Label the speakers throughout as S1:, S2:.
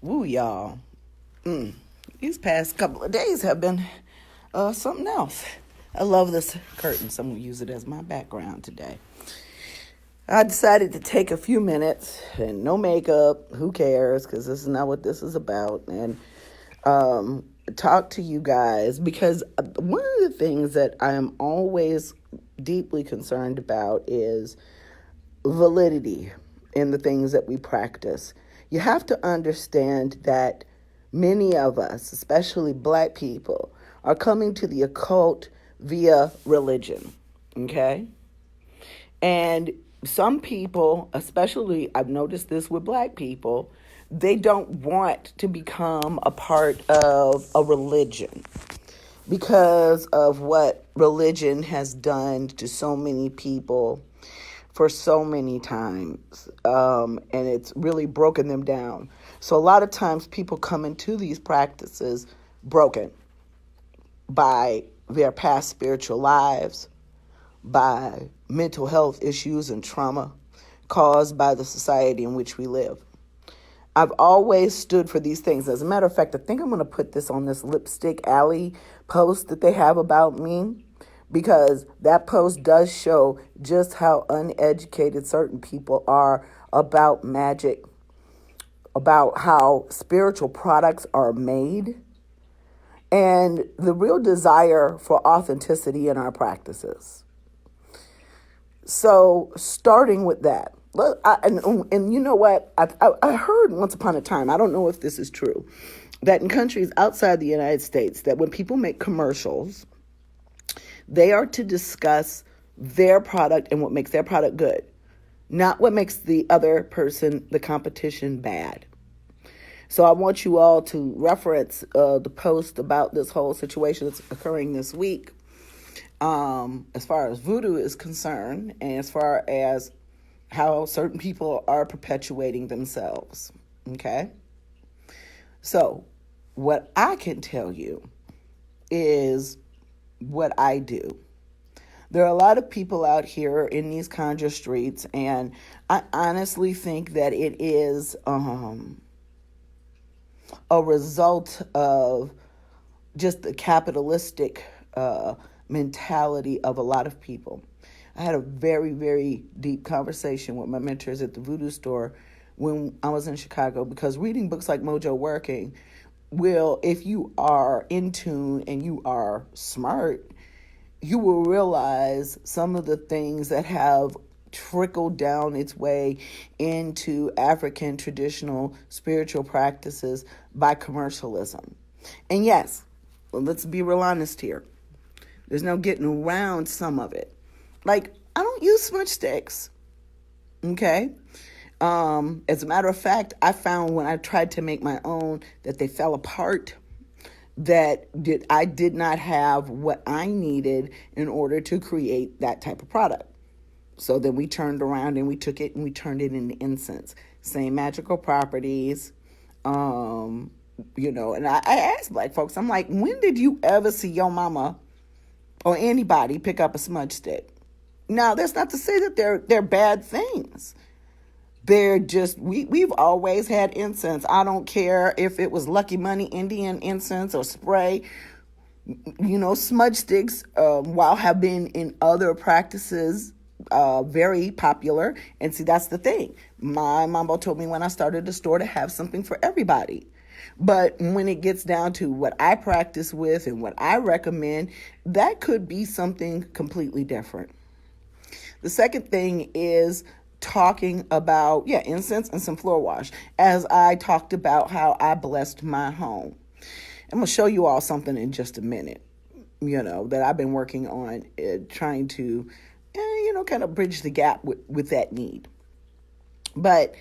S1: Woo, y'all. These past couple of days have been something else. I love this curtain, so I'm going to use it as my background today. I decided to take a few minutes and no makeup, who cares, because this is not what this is about, and talk to you guys because one of the things that I am always deeply concerned about is validity in the things that we practice. You have to understand that many of us, especially black people, are coming to the occult via religion, okay? And some people, especially I've noticed this with black people, they don't want to become a part of a religion because of what religion has done to so many people for so many times, and it's really broken them down. So a lot of times people come into these practices broken by their past spiritual lives, by mental health issues and trauma caused by the society in which we live. I've always stood for these things. As a matter of fact, I think I'm going to put this on this Lipstick Alley post that they have about me, because that post does show just how uneducated certain people are about magic, about how spiritual products are made, and the real desire for authenticity in our practices. So starting with that, and you know what? I heard once upon a time, I don't know if this is true, that in countries outside the United States, that when people make commercials, they are to discuss their product and what makes their product good, not what makes the other person, the competition, bad. So I want you all to reference the post about this whole situation that's occurring this week, as far as voodoo is concerned, and as far as how certain people are perpetuating themselves. Okay? So what I can tell you is what I do. There are a lot of people out here in these conjure streets, and I honestly think that it is a result of just the capitalistic mentality of a lot of people. I had a very, very deep conversation with my mentors at the Voodoo store when I was in Chicago, because reading books like Mojo Working will, if you are in tune and you are smart, you will realize some of the things that have trickled down its way into African traditional spiritual practices by commercialism. And yes, well, let's be real honest here. There's no getting around some of it. Like, I don't use smudge sticks, okay? As a matter of fact, I found when I tried to make my own that they fell apart, that I did not have what I needed in order to create that type of product. So then we turned around and we took it and we turned it into incense. Same magical properties, and I asked black folks, I'm like, when did you ever see your mama or anybody pick up a smudge stick? Now, that's not to say that they're bad things. They're just, we've always had incense. I don't care if it was Lucky Money Indian incense or spray. Smudge sticks, while have been in other practices, very popular. And see, that's the thing. My mambo told me when I started the store to have something for everybody. But when it gets down to what I practice with and what I recommend, that could be something completely different. The second thing is talking about, incense and some floor wash, as I talked about how I blessed my home. I'm going to show you all something in just a minute, that I've been working on, trying to, kind of bridge the gap with that need. But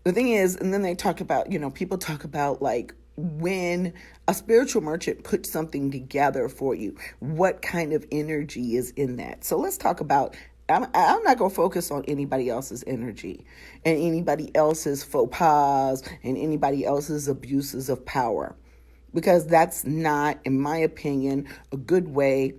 S1: the thing is, and then they talk about, people talk about like when a spiritual merchant puts something together for you, what kind of energy is in that? So let's talk about, I'm not going to focus on anybody else's energy and anybody else's faux pas and anybody else's abuses of power, because that's not, in my opinion, a good way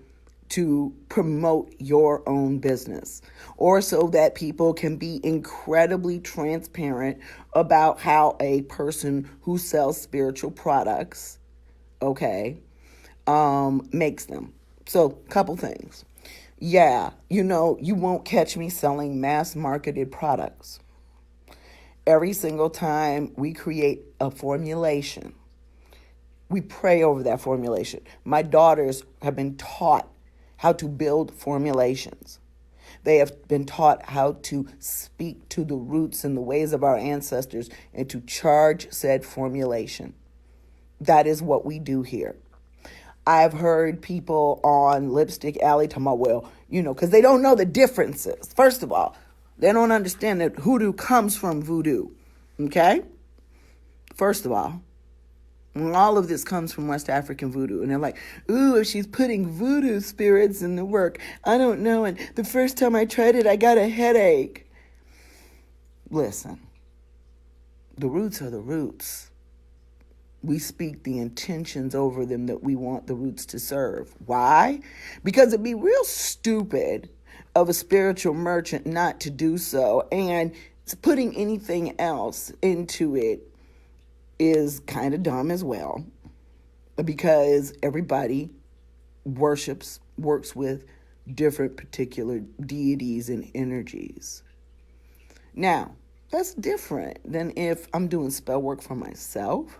S1: to promote your own business, or so that people can be incredibly transparent about how a person who sells spiritual products, okay, makes them. So, couple things. Yeah, you won't catch me selling mass marketed products. Every single time we create a formulation, we pray over that formulation. My daughters have been taught how to build formulations. They have been taught how to speak to the roots and the ways of our ancestors and to charge said formulation. That is what we do here. I've heard people on Lipstick Alley talking about, well, because they don't know the differences. First of all, they don't understand that hoodoo comes from voodoo. Okay? First of all, all of this comes from West African voodoo. And they're like, ooh, if she's putting voodoo spirits in the work, I don't know. And the first time I tried it, I got a headache. Listen, the roots are the roots. We speak the intentions over them that we want the roots to serve. Why? Because it'd be real stupid of a spiritual merchant not to do so. And putting anything else into it is kind of dumb as well, because everybody works with different particular deities and energies. Now, that's different than if I'm doing spell work for myself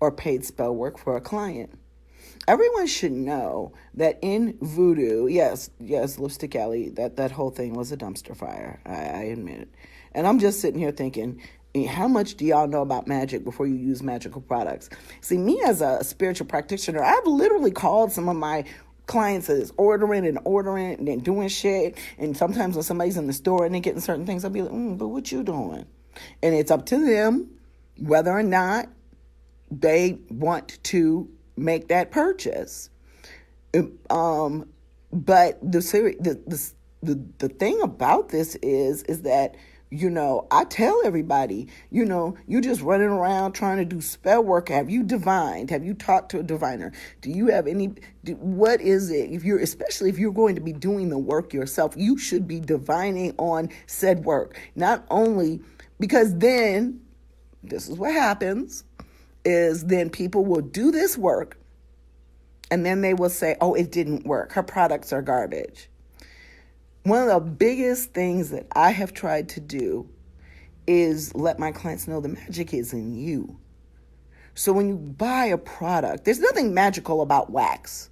S1: or paid spell work for a client. Everyone should know that in voodoo, yes, Lipstick Alley, that whole thing was a dumpster fire. I admit it. And I'm just sitting here thinking, how much do y'all know about magic before you use magical products? See, me as a spiritual practitioner, I've literally called some of my clients that is ordering and doing shit. And sometimes when somebody's in the store and they're getting certain things, I'll be like, but what you doing? And it's up to them whether or not they want to make that purchase. But the thing about this is that, I tell everybody, you just running around trying to do spell work. Have you divined? Have you talked to a diviner? Do you have what is it? Especially if you're going to be doing the work yourself, you should be divining on said work. Not only because then, this is what happens, is then people will do this work and then they will say, oh, it didn't work. Her products are garbage. One of the biggest things that I have tried to do is let my clients know the magic is in you. So when you buy a product, there's nothing magical about wax.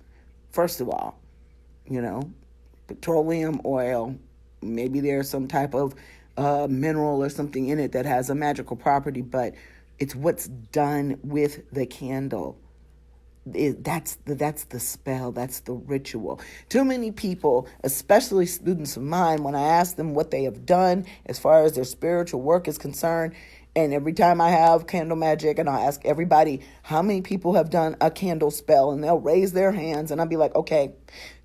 S1: First of all, petroleum oil, maybe there's some type of mineral or something in it that has a magical property, but it's what's done with the candle. That's the spell. That's the ritual. Too many people, especially students of mine, when I ask them what they have done as far as their spiritual work is concerned, and every time I have candle magic and I'll ask everybody how many people have done a candle spell, and they'll raise their hands, and I'll be like, okay,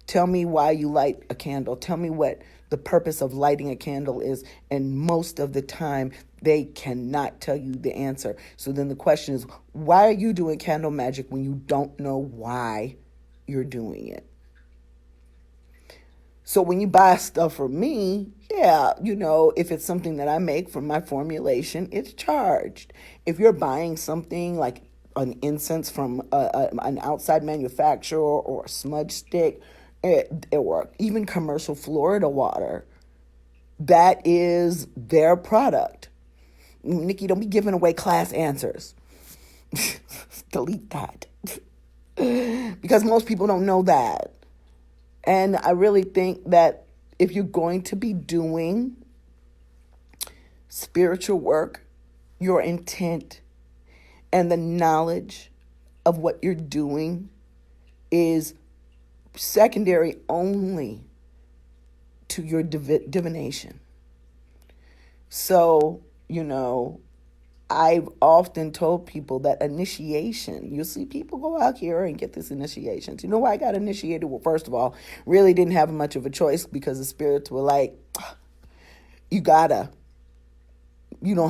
S1: tell me why you light a candle. Tell me what the purpose of lighting a candle is. And most of the time, they cannot tell you the answer. So then the question is, why are you doing candle magic when you don't know why you're doing it? So when you buy stuff from me, if it's something that I make from my formulation, it's charged. If you're buying something like an incense from an outside manufacturer or a smudge stick, or even commercial Florida water, that is their product. Nikki, don't be giving away class answers. Delete that. Because most people don't know that. And I really think that if you're going to be doing spiritual work, your intent and the knowledge of what you're doing is secondary only to your divination. So, I've often told people that initiation, you see people go out here and get this initiations. You know why I got initiated? Well, first of all, really didn't have much of a choice because the spirits were like, you don't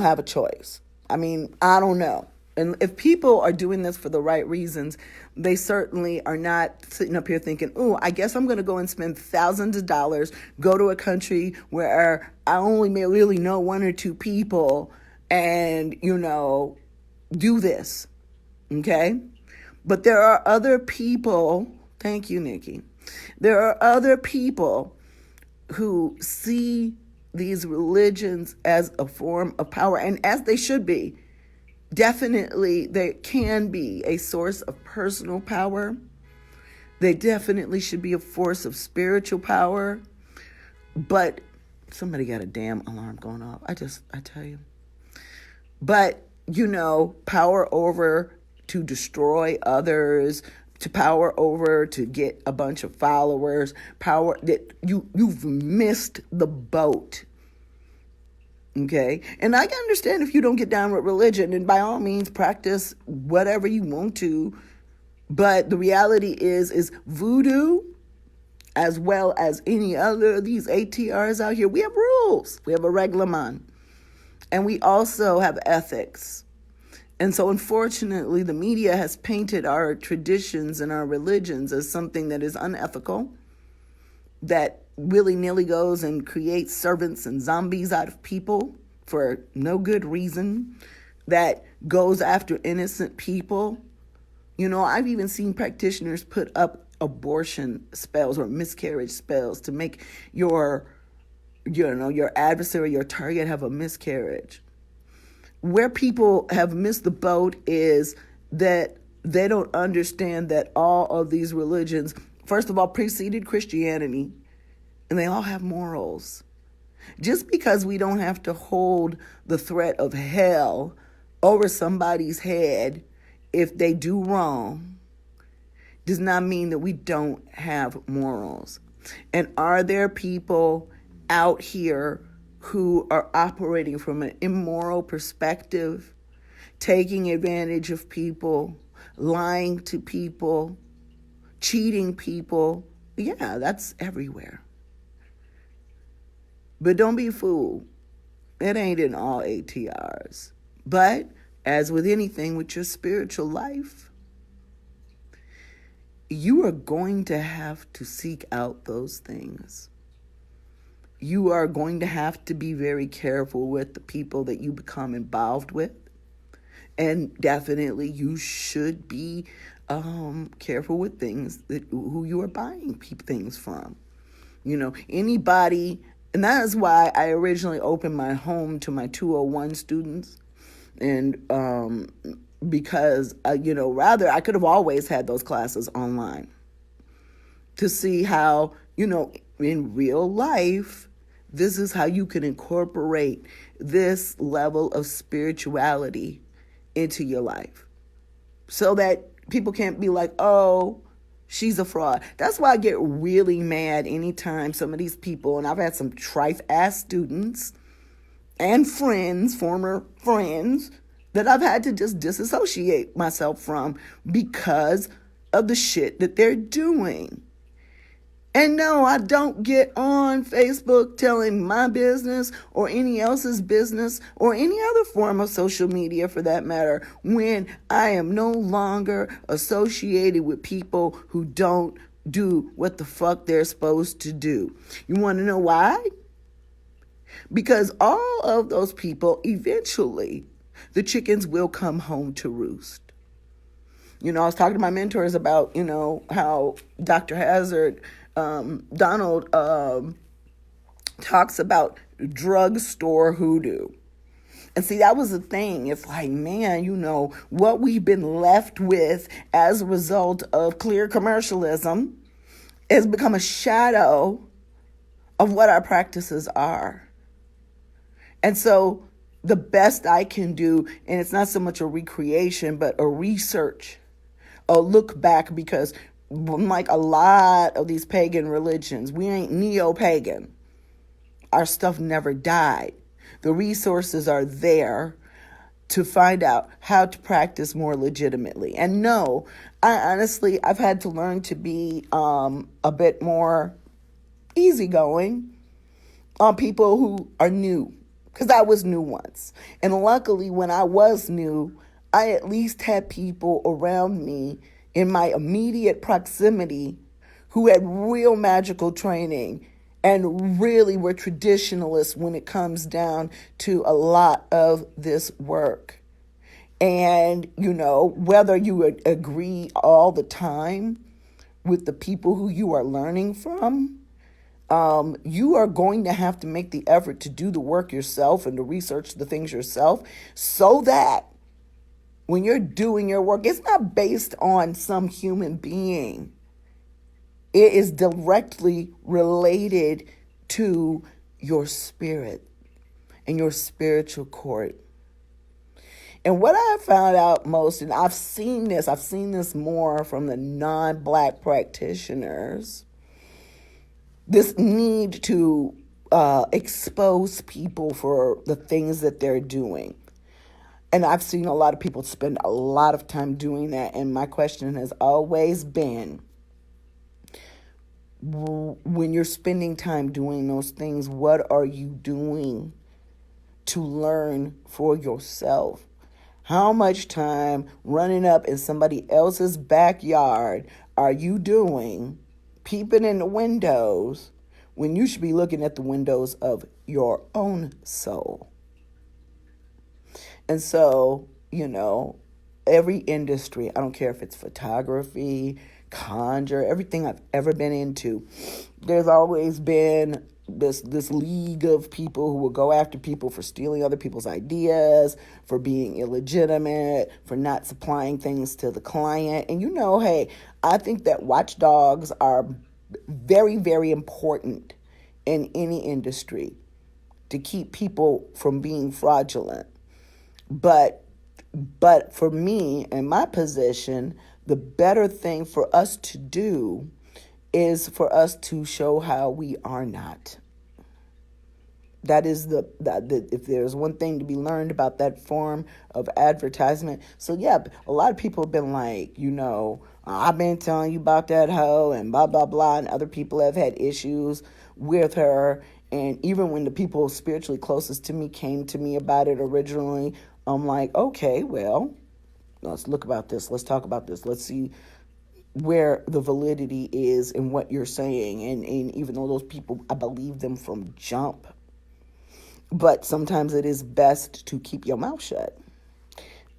S1: have a choice. I mean, I don't know. And if people are doing this for the right reasons, they certainly are not sitting up here thinking, oh, I guess I'm going to go and spend thousands of dollars, go to a country where I only may really know one or two people and, do this. Okay? But there are other people, thank you, Nikki. There are other people who see these religions as a form of power, and as they should be. Definitely, they can be a source of personal power. They definitely should be a force of spiritual power. But somebody got a damn alarm going off. I tell you. But, power over to destroy others, to power over to get a bunch of followers, power that you've missed the boat. Okay? And I can understand if you don't get down with religion, and by all means practice whatever you want to. But the reality is voodoo, as well as any other of these ATRs out here, we have rules. We have a reglement. And we also have ethics. And so unfortunately, the media has painted our traditions and our religions as something that is unethical, that willy-nilly goes and creates servants and zombies out of people for no good reason, that goes after innocent people. I've even seen practitioners put up abortion spells or miscarriage spells to make your adversary, your target, have a miscarriage. Where people have missed the boat is that they don't understand that all of these religions, first of all, preceded Christianity, and they all have morals. Just because we don't have to hold the threat of hell over somebody's head if they do wrong does not mean that we don't have morals. And are there people out here who are operating from an immoral perspective, taking advantage of people, lying to people, cheating people? Yeah, that's everywhere. But don't be fooled. It ain't in all ATRs. But as with anything with your spiritual life, you are going to have to seek out those things. You are going to have to be very careful with the people that you become involved with. And definitely you should be careful with things who you are buying things from. Anybody, and that is why I originally opened my home to my 201 students. And because, rather I could have always had those classes online to see how, in real life, this is how you can incorporate this level of spirituality into your life so that people can't be like, oh, she's a fraud. That's why I get really mad anytime some of these people, and I've had some trife-ass students and friends, former friends, that I've had to just disassociate myself from because of the shit that they're doing. And no, I don't get on Facebook telling my business or any else's business or any other form of social media for that matter when I am no longer associated with people who don't do what the fuck they're supposed to do. You want to know why? Because all of those people, eventually, the chickens will come home to roost. I was talking to my mentors about, how Dr. Hazard, Donald, talks about drugstore hoodoo. And see, that was the thing. It's like, man, what we've been left with as a result of clear commercialism has become a shadow of what our practices are. And so the best I can do, and it's not so much a recreation, but a research, a look back, because like a lot of these pagan religions, we ain't neo-pagan. Our stuff never died. The resources are there to find out how to practice more legitimately. And no, I've had to learn to be a bit more easygoing on people who are new, because I was new once. And luckily, when I was new, I at least had people around me in my immediate proximity who had real magical training and really were traditionalists when it comes down to a lot of this work. And, whether you would agree all the time with the people who you are learning from, you are going to have to make the effort to do the work yourself and to research the things yourself so that when you're doing your work, it's not based on some human being. It is directly related to your spirit and your spiritual court. And what I found out most, and I've seen this more from the non-Black practitioners, this need to expose people for the things that they're doing. And I've seen a lot of people spend a lot of time doing that. And my question has always been, when you're spending time doing those things, what are you doing to learn for yourself? How much time running up in somebody else's backyard are you doing, peeping in the windows, when you should be looking at the windows of your own soul? And so, every industry, I don't care if it's photography, conjure, everything I've ever been into, there's always been this league of people who will go after people for stealing other people's ideas, for being illegitimate, for not supplying things to the client. And hey, I think that watchdogs are very, very important in any industry to keep people from being fraudulent. But for me, in my position, the better thing for us to do is for us to show how we are not. That is if there's one thing to be learned about that form of advertisement. So yeah, a lot of people have been like, I've been telling you about that hoe and blah, blah, blah. And other people have had issues with her. And even when the people spiritually closest to me came to me about it originally, I'm like, okay, well, let's look about this. Let's talk about this. Let's see where the validity is in what you're saying. And even though those people, I believe them from jump. But sometimes it is best to keep your mouth shut.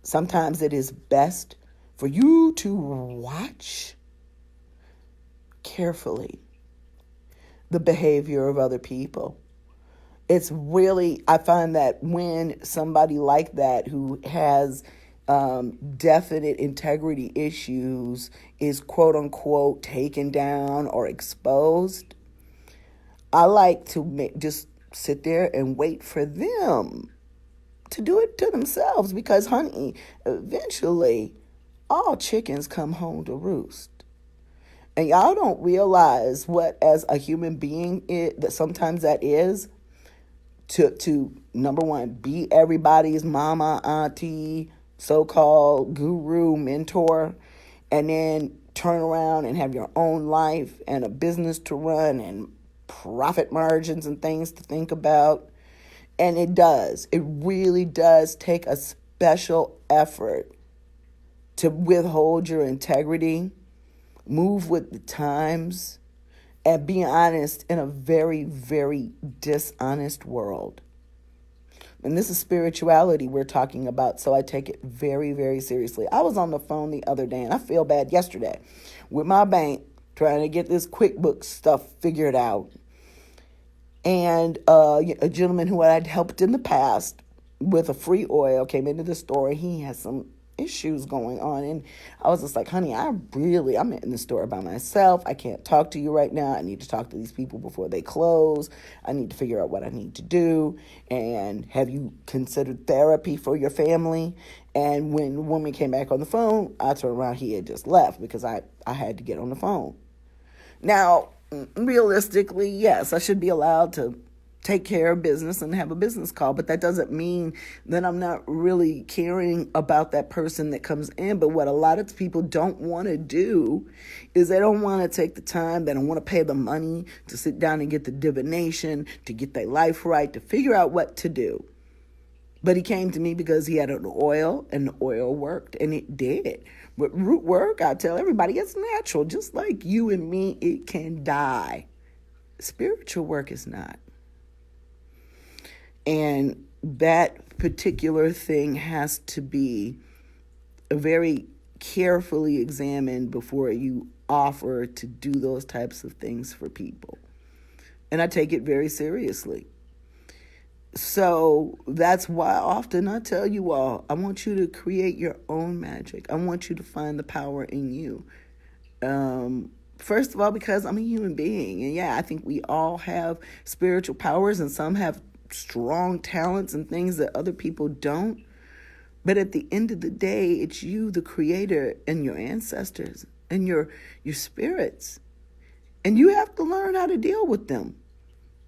S1: Sometimes it is best for you to watch carefully the behavior of other people. It's really, I find that when somebody like that who has definite integrity issues is quote unquote taken down or exposed, I like to just sit there and wait for them to do it to themselves, because honey, eventually all chickens come home to roost. And y'all don't realize what, as a human being, that sometimes that is to number one, be everybody's mama, auntie, so-called guru, mentor, and then turn around and have your own life and a business to run and profit margins and things to think about. And it really does take a special effort to withhold your integrity, move with the times, and be honest in a very, very dishonest world. And this is spirituality we're talking about, so I take it very, very seriously. I was on the phone the other day, and I feel bad yesterday, with my bank trying to get this QuickBooks stuff figured out. And a gentleman who I'd helped in the past with a free oil came into the store. He has some issues going on. And I was just like, honey, I'm in the store by myself. I can't talk to you right now. I need to talk to these people before they close. I need to figure out what I need to do. And have you considered therapy for your family? And when the woman came back on the phone, I turned around. He had just left because I had to get on the phone. Now, realistically, yes, I should be allowed to take care of business and have a business call, but that doesn't mean that I'm not really caring about that person that comes in. But what a lot of people don't want to do is they don't want to take the time, they don't want to pay the money to sit down and get the divination, to get their life right, to figure out what to do. But he came to me because he had an oil, and the oil worked, and it did. But root work, I tell everybody, it's natural. Just like you and me, it can die. Spiritual work is not. And that particular thing has to be very carefully examined before you offer to do those types of things for people. And I take it very seriously. So that's why often I tell you all, I want you to create your own magic. I want you to find the power in you. First of all, because I'm a human being. And yeah, I think we all have spiritual powers, and some have strong talents and things that other people don't. But at the end of the day, it's you, the creator, and your ancestors and your spirits. And you have to learn how to deal with them.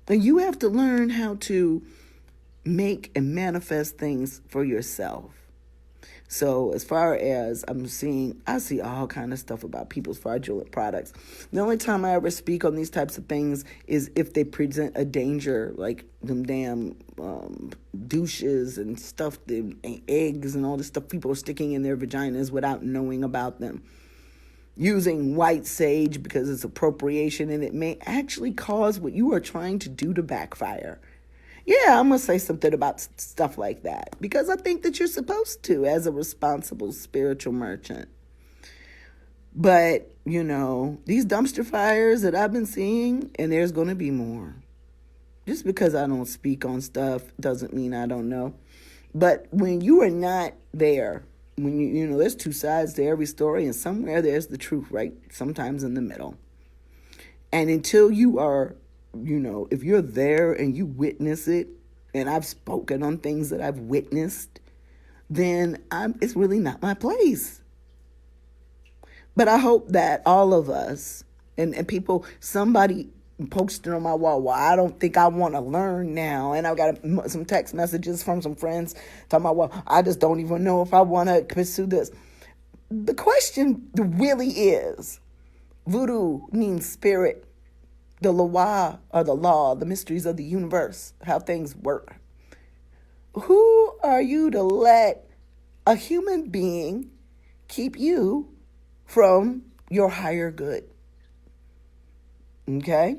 S1: And you have to learn how to make and manifest things for yourself. So as far as I see all kind of stuff about people's fraudulent products. The only time I ever speak on these types of things is if they present a danger, like them damn douches and stuff, the eggs and all this stuff people are sticking in their vaginas without knowing about them. Using white sage because it's appropriation, and it may actually cause what you are trying to do to backfire. Yeah, I'm going to say something about stuff like that because I think that you're supposed to as a responsible spiritual merchant. But, these dumpster fires that I've been seeing, and there's going to be more. Just because I don't speak on stuff doesn't mean I don't know. But when you are not there, when there's two sides to every story, and somewhere there's the truth, right? Sometimes in the middle. And until you are, if you're there and you witness it, and I've spoken on things that I've witnessed, then it's really not my place. But I hope that all of us and people, somebody posted on my wall, well, I don't think I want to learn now. And I got some text messages from some friends talking about, well, I just don't even know if I want to pursue this. The question really is, voodoo means spirit. The Loa, or the law, the mysteries of the universe, how things work. Who are you to let a human being keep you from your higher good? Okay?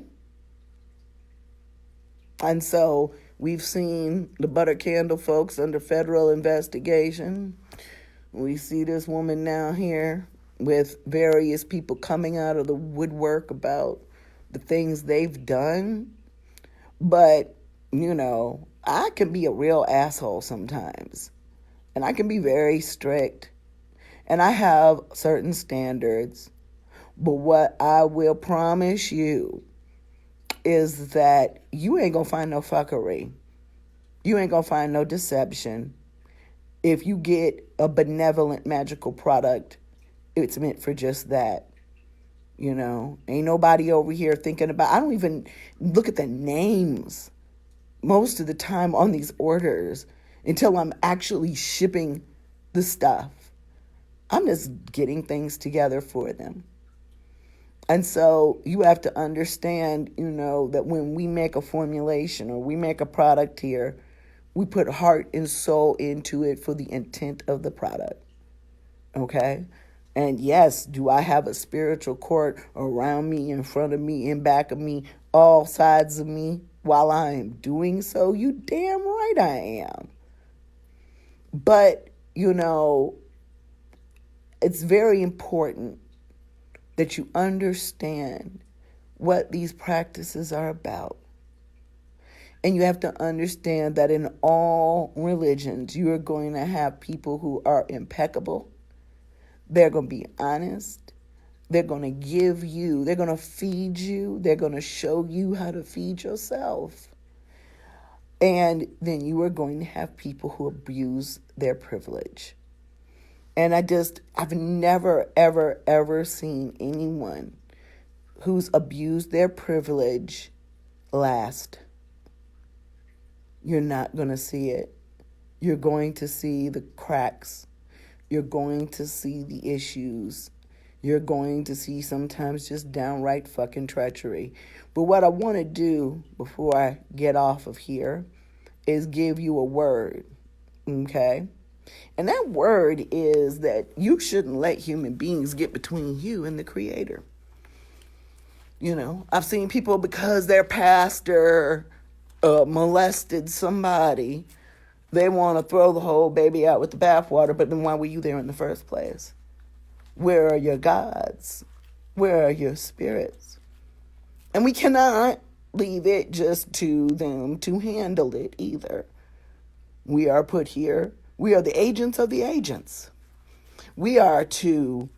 S1: And so we've seen the butter candle folks under federal investigation. We see this woman now here with various people coming out of the woodwork about the things they've done. But, I can be a real asshole sometimes. And I can be very strict. And I have certain standards. But what I will promise you is that you ain't going to find no fuckery. You ain't going to find no deception. If you get a benevolent magical product, it's meant for just that. Ain't nobody over here thinking about, I don't even look at the names most of the time on these orders until I'm actually shipping the stuff. I'm just getting things together for them. And so you have to understand, that when we make a formulation or we make a product here, we put heart and soul into it for the intent of the product. Okay? And yes, do I have a spiritual court around me, in front of me, in back of me, all sides of me while I am doing so? You damn right I am. But, it's very important that you understand what these practices are about. And you have to understand that in all religions, you are going to have people who are impeccable. They're going to be honest. They're going to give you, they're going to feed you. They're going to show you how to feed yourself. And then you are going to have people who abuse their privilege. And I've never, ever, ever seen anyone who's abused their privilege last. You're not going to see it. You're going to see the cracks. You're going to see the issues. You're going to see sometimes just downright fucking treachery. But what I want to do before I get off of here is give you a word. Okay? And that word is that you shouldn't let human beings get between you and the Creator. I've seen people, because their pastor molested somebody, they want to throw the whole baby out with the bathwater. But then why were you there in the first place? Where are your gods? Where are your spirits? And we cannot leave it just to them to handle it either. We are put here. We are the agents of the agents. We are to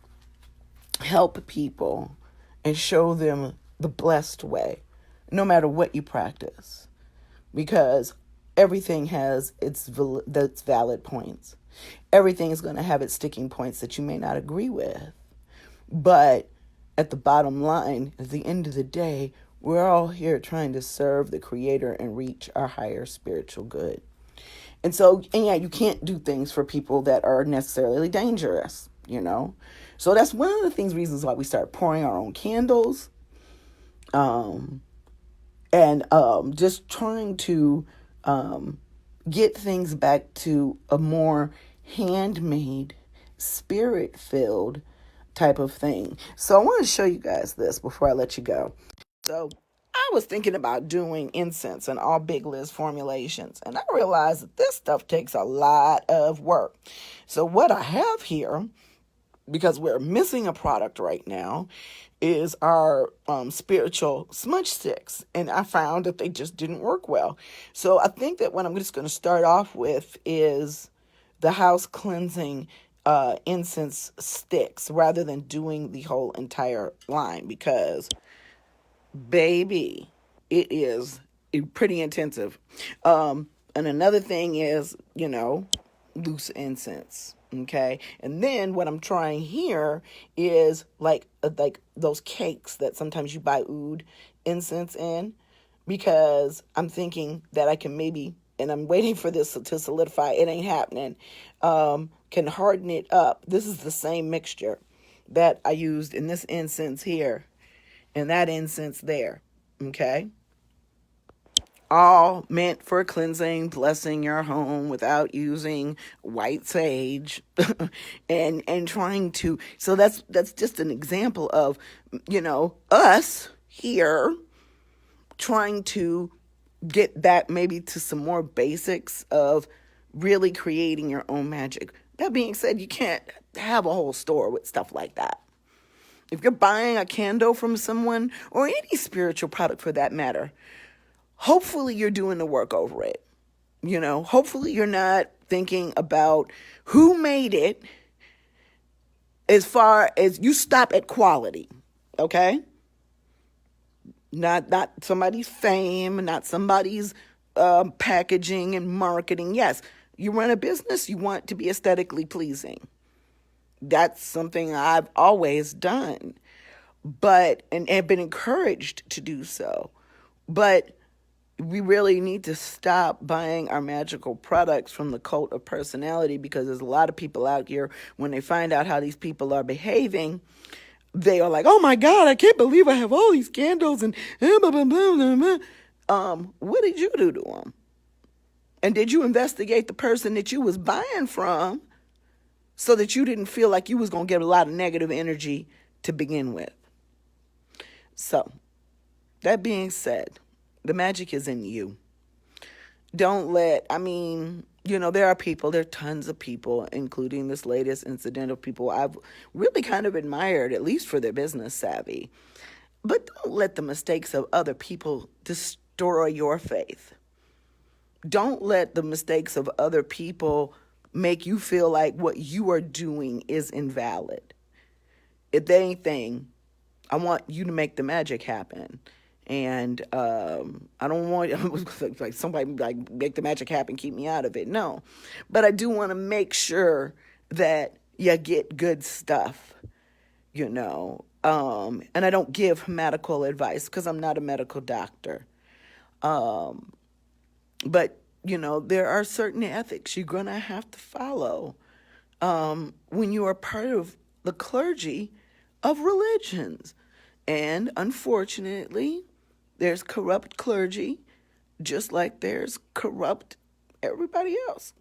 S1: help people and show them the blessed way, no matter what you practice, because everything has its valid points. Everything is going to have its sticking points that you may not agree with. But at the bottom line, at the end of the day, we're all here trying to serve the Creator and reach our higher spiritual good. And so, you can't do things for people that are necessarily dangerous, So that's one of the reasons why we start pouring our own candles, and just trying to get things back to a more handmade, spirit-filled type of thing. So I want to show you guys this before I let you go. So I was thinking about doing incense and all Big Liz formulations, and I realized that this stuff takes a lot of work. So what I have here, because we're missing a product right now, is our spiritual smudge sticks, and I found that they just didn't work well. So I think that what I'm just going to start off with is the house cleansing incense sticks, rather than doing the whole entire line, because baby, it is pretty intensive. And another thing is, loose incense. Okay. And then what I'm trying here is like those cakes that sometimes you buy oud incense in, because I'm thinking that I can maybe, and I'm waiting for this to solidify. It ain't happening. Can harden it up. This is the same mixture that I used in this incense here and that incense there. Okay. All meant for cleansing, blessing your home without using white sage, and trying to. So that's just an example of, us here trying to get that maybe to some more basics of really creating your own magic. That being said, you can't have a whole store with stuff like that. If you're buying a candle from someone, or any spiritual product for that matter, hopefully you're doing the work over it. Hopefully you're not thinking about who made it, as far as you stop at quality. Okay? Not somebody's fame, not somebody's packaging and marketing. Yes, you run a business, you want to be aesthetically pleasing. That's something I've always done, and have been encouraged to do so. But we really need to stop buying our magical products from the cult of personality, because there's a lot of people out here, when they find out how these people are behaving, they are like, oh my God, I can't believe I have all these candles and blah, blah, blah, blah, blah. What did you do to them? And did you investigate the person that you was buying from, so that you didn't feel like you was going to get a lot of negative energy to begin with? So, that being said, the magic is in you. Don't let, there are tons of people, including this latest incident of people I've really kind of admired, at least for their business savvy. But don't let the mistakes of other people destroy your faith. Don't let the mistakes of other people make you feel like what you are doing is invalid. If anything, I want you to make the magic happen. And I don't want like somebody like make the magic happen, keep me out of it. No, but I do want to make sure that you get good stuff, And I don't give medical advice, because I'm not a medical doctor. But there are certain ethics you're gonna have to follow when you are part of the clergy of religions, and unfortunately, there's corrupt clergy, just like there's corrupt everybody else.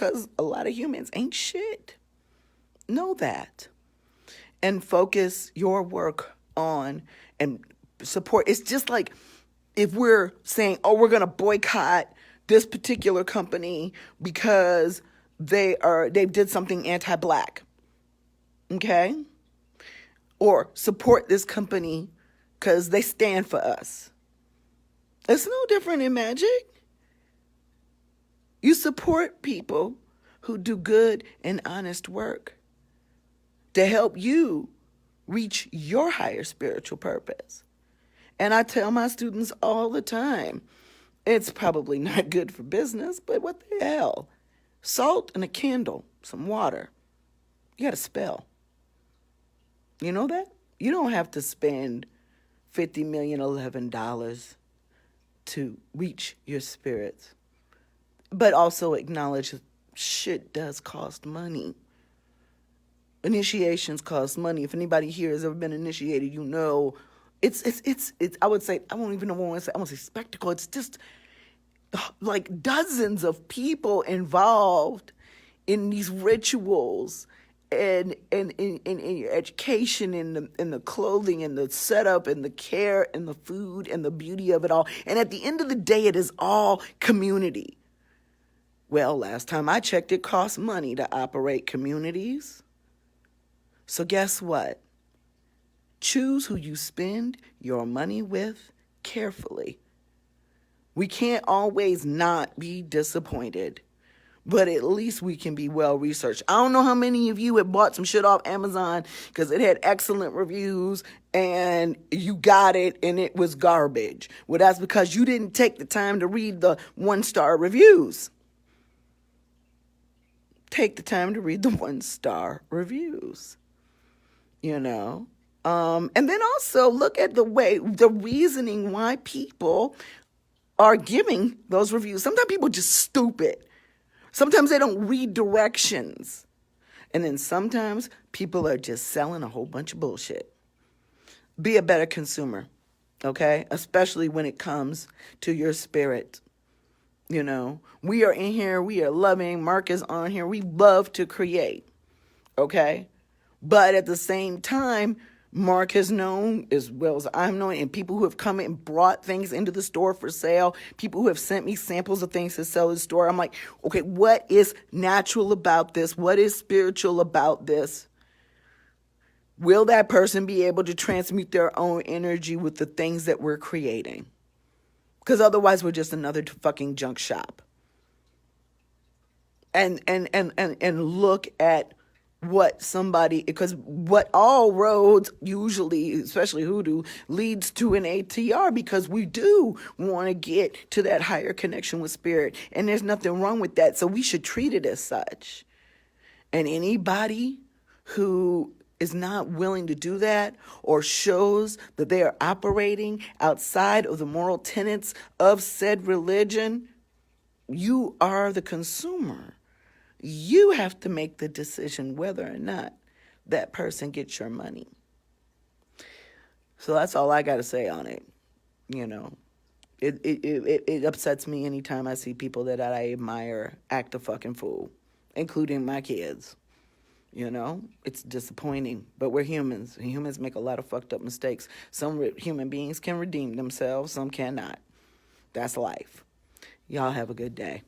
S1: because a lot of humans ain't shit. Know that. And focus your work on and support. It's just like if we're saying, oh, we're going to boycott this particular company because they did something anti-black. Okay? Or support this company because they stand for us. It's no different in magic. You support people who do good and honest work to help you reach your higher spiritual purpose. And I tell my students all the time, it's probably not good for business, but what the hell? Salt and a candle, some water. You got a spell. You know that? You don't have to spend $50,011 to reach your spirits. But also acknowledge shit does cost money. Initiations cost money. If anybody here has ever been initiated, you know it's I would say, I won't even know what I want to say. I want to say spectacle. It's just like dozens of people involved in these rituals and in your education, in the clothing and the setup and the care and the food and the beauty of it all. And at the end of the day, it is all community. Well, last time I checked, it costs money to operate communities. So guess what? Choose who you spend your money with carefully. We can't always not be disappointed, but at least we can be well researched. I don't know how many of you have bought some shit off Amazon because it had excellent reviews and you got it and it was garbage. Well, that's because you didn't take the time to read the 1-star reviews. Take the time to read the 1-star reviews, you know. And then also look at the reasoning why people are giving those reviews. Sometimes people are just stupid. Sometimes they don't read directions. And then sometimes people are just selling a whole bunch of bullshit. Be a better consumer, okay? Especially when it comes to your spirit. You know, we are in here, we are loving, Mark is on here, we love to create, okay? But at the same time, Mark has known as well as I'm known, and people who have come and brought things into the store for sale, people who have sent me samples of things to sell in the store. I'm like, okay, what is natural about this? What is spiritual about this? Will that person be able to transmute their own energy with the things that we're creating? Because otherwise we're just another fucking junk shop. And look at what somebody, because what all roads usually, especially hoodoo, leads to an ATR, because we do want to get to that higher connection with spirit. And there's nothing wrong with that. So we should treat it as such. And anybody who is not willing to do that or shows that they are operating outside of the moral tenets of said religion, you are the consumer. You have to make the decision whether or not that person gets your money. So that's all I got to say on it. You know, it upsets me anytime I see people that I admire act a fucking fool, including my kids. You know, it's disappointing, but we're humans. Humans make a lot of fucked up mistakes. Some human beings can redeem themselves, some cannot. That's life. Y'all have a good day.